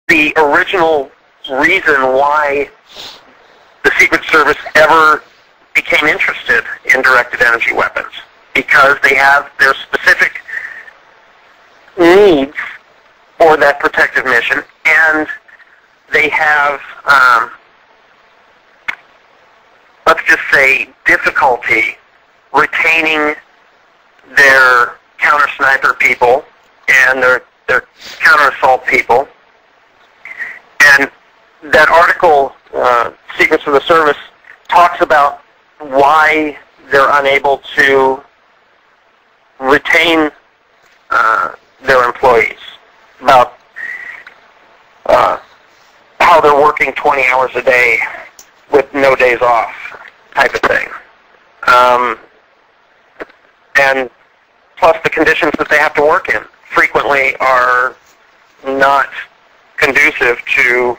the original reason why the Secret Service ever became interested in directed energy weapons, because they have their specific needs for that protective mission, and they have, let's just say, difficulty retaining their counter-sniper people and their counter-assault people. And that article, Secrets of the Service, talks about why they're unable to retain their employees, about how they're working 20 hours a day with no days off type of thing. And plus the conditions that they have to work in frequently are not conducive to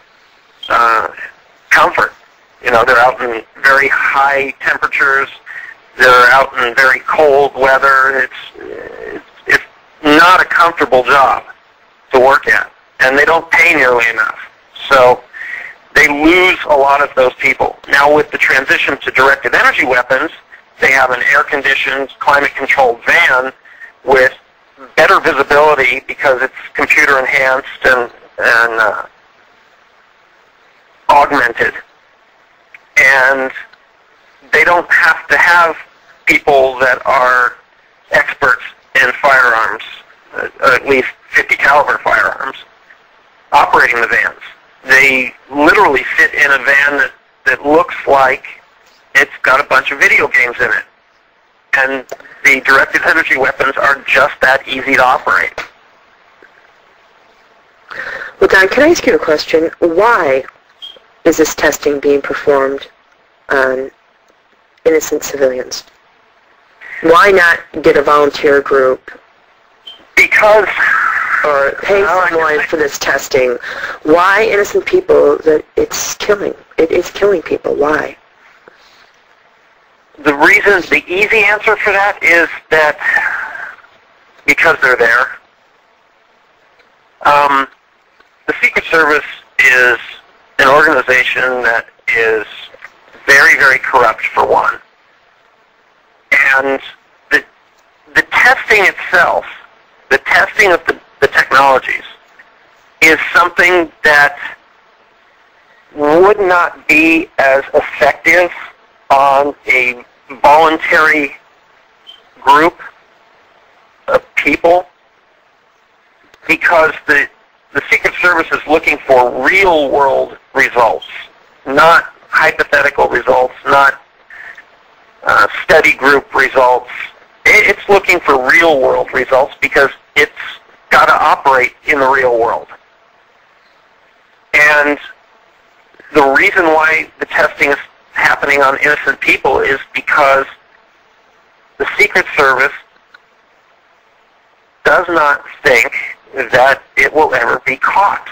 comfort. You know, they're out in very high temperatures. They're out in very cold weather. It's not a comfortable job to work at, and they don't pay nearly enough. So they lose a lot of those people. Now with the transition to directed energy weapons, they have an air-conditioned, climate-controlled van with better visibility because it's computer-enhanced and augmented. And they don't have to have people that are experts in firearms, at least 50 caliber firearms, operating the vans. They literally sit in a van that looks like it's got a bunch of video games in it. And the directed energy weapons are just that easy to operate. Well, Don, can I ask you a question? Why is this testing being performed on innocent civilians? Why not get a volunteer group? Because... or pay someone for this testing? Why innocent people that it's killing? It is killing people. Why? The reason, the easy answer for that is that because they're there. The Secret Service is an organization that is very, very corrupt, for one. And the testing itself, the testing of the technologies, is something that would not be as effective on a voluntary group of people, because the Secret Service is looking for real-world results, not hypothetical results, not study group results. It's looking for real-world results because it's got to operate in the real world. And the reason why the testing is happening on innocent people is because the Secret Service does not think that it will ever be caught.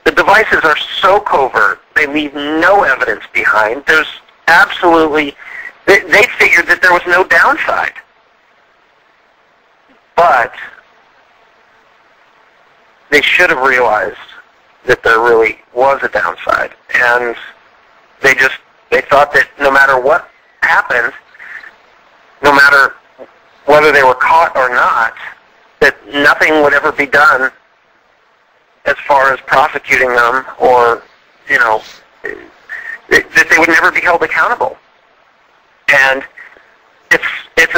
The devices are so covert, they leave no evidence behind. There's absolutely, they figured that there was no downside. But they should have realized that there really was a downside. And they thought that no matter what happened, no matter whether they were caught or not, that nothing would ever be done as far as prosecuting them, or, you know, that they would never be held accountable. And it's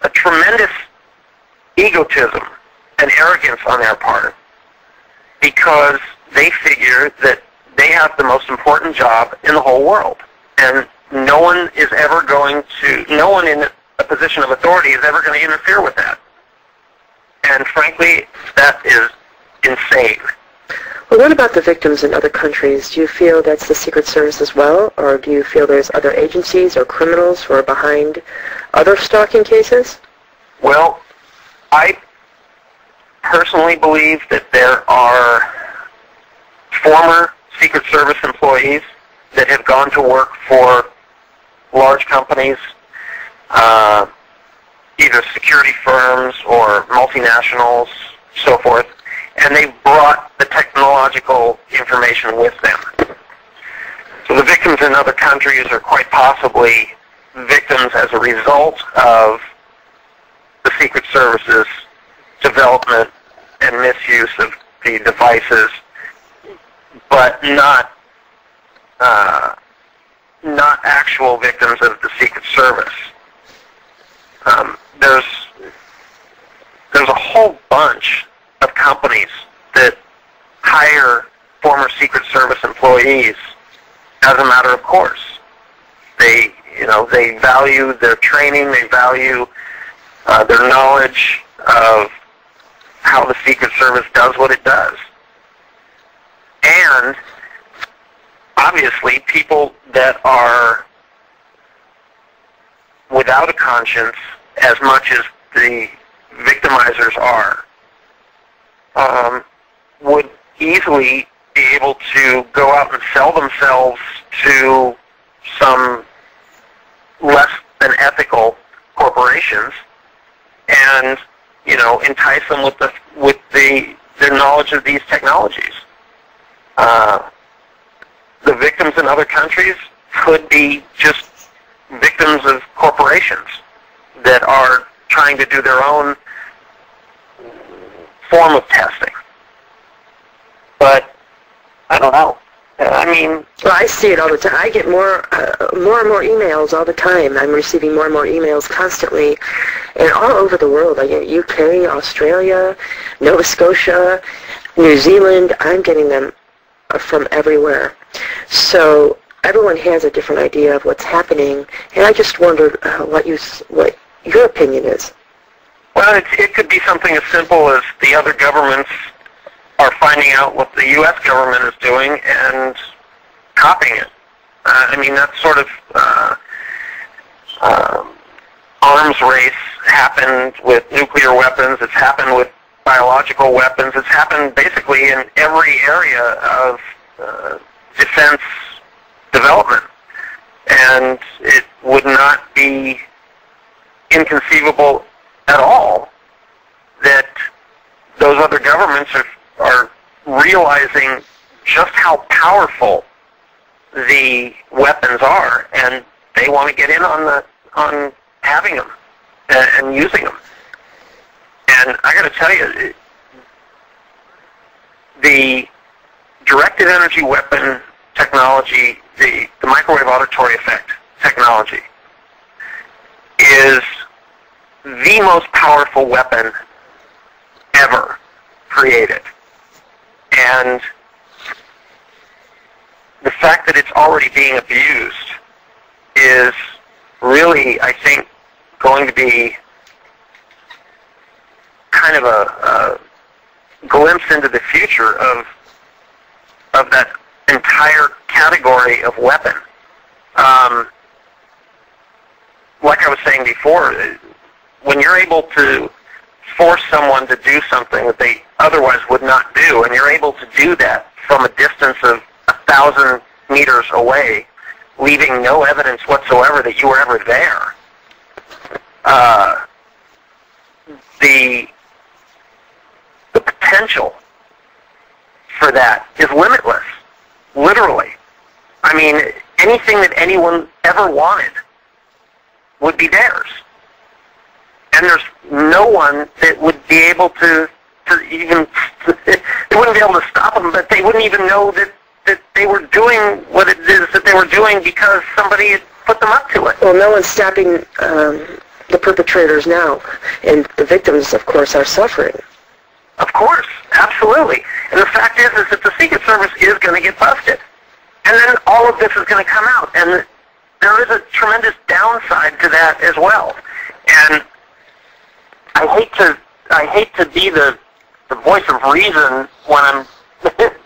a tremendous egotism and arrogance on their part, because they figure that they have the most important job in the whole world, and no one in a position of authority is ever going to interfere with that. And frankly, that is insane. Well, what about the victims in other countries? Do you feel that's the Secret Service as well, or do you feel there's other agencies or criminals who are behind other stalking cases? Well, I personally believe that there are former Secret Service employees that have gone to work for large companies, either security firms or multinationals, so forth, and they brought the technological information with them. So the victims in other countries are quite possibly victims as a result of the Secret Service's development and misuse of the devices, but not actual victims of the Secret Service. There's a whole bunch of companies that hire former Secret Service employees as a matter of course. They value their training, they value their knowledge of how the Secret Service does what it does. And obviously people that are without a conscience as much as the victimizers are, would easily be able to go out and sell themselves to some less than ethical corporations and, entice them with their knowledge of these technologies. The victims in other countries could be just victims of corporations that are trying to do their own form of testing. But I don't know. Well, I see it all the time. I get more and more emails all the time. I'm receiving more and more emails constantly, and all over the world. I get UK, Australia, Nova Scotia, New Zealand. I'm getting them from everywhere. So everyone has a different idea of what's happening, and I just wondered what your opinion is. Well, it could be something as simple as the other governments are finding out what the U.S. government is doing and copying it. That sort of arms race happened with nuclear weapons. It's happened with biological weapons. It's happened basically in every area of defense development. And it would not be inconceivable at all that those other governments are realizing just how powerful the weapons are, and they want to get in on having them and using them. And I got to tell you, the directed energy weapon technology, the microwave auditory effect technology, is the most powerful weapon ever created. And the fact that it's already being abused is really, I think, going to be kind of a glimpse into the future of that entire category of weapon. Like I was saying before, when you're able to force someone to do something that they otherwise would not do, and you're able to do that from a distance of 1,000 meters away, leaving no evidence whatsoever that you were ever there, the potential for that is limitless, literally. Anything that anyone ever wanted would be theirs. And there's no one that would be able to even, they wouldn't be able to stop them, but they wouldn't even know that they were doing what it is that they were doing because somebody had put them up to it. Well, no one's stopping the perpetrators now, and the victims, of course, are suffering. Of course, absolutely. And the fact is that the Secret Service is going to get busted. And then all of this is going to come out. And there is a tremendous downside to that as well. And I hate to be the voice of reason when I'm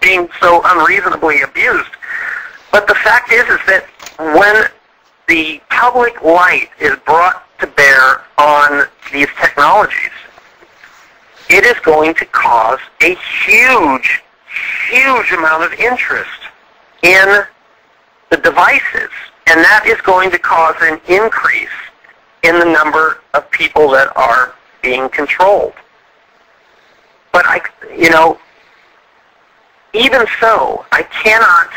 being so unreasonably abused. But the fact is that when the public light is brought to bear on these technologies, it is going to cause a huge, huge amount of interest in the devices. And that is going to cause an increase in the number of people that are being controlled. But even so, I cannot